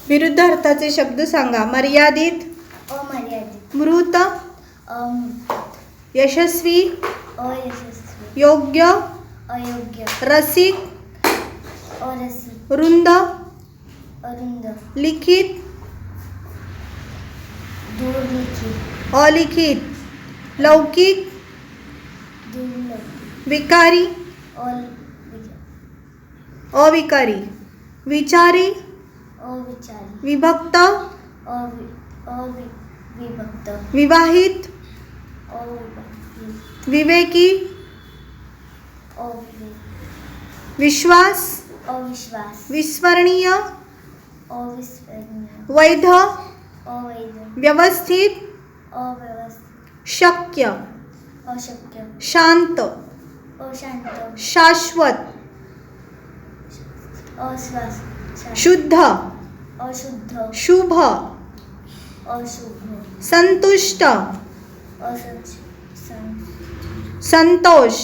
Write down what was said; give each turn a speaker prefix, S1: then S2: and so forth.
S1: विरुद्ध अर्थाचे शब्द सांगा. मर्यादित,
S2: अमर्यादित,
S1: मृत, यशस्वी,
S2: अयशस्वी,
S1: योग्य,
S2: अयोग्य,
S1: रसिक,
S2: अरसिक,
S1: रुंद,
S2: अरुंद,
S1: लिखित,
S2: दुर्लिखित,
S1: अलिखित, लौकिक,
S2: दुर्लभ,
S1: विकारी, अविकारी, विचारी,
S2: अविचारी,
S1: विभक्त,
S2: विभक्त,
S1: विवाहित,
S2: अविवाहित,
S1: विवेकी, विश्वास,
S2: अविश्वास,
S1: विस्मरणीय,
S2: अविस्मरणीय,
S1: वैध,
S2: अवैध,
S1: व्यवस्थित,
S2: अव्यवस्थित,
S1: शक्य,
S2: अशक्य,
S1: शांत,
S2: अशांत,
S1: शाश्वत,
S2: अश्वास,
S1: शुद्ध,
S2: अशुद्ध,
S1: शुभ,
S2: अशुभ,
S1: संतुष्ट,
S2: असंतोष,
S1: संतोष,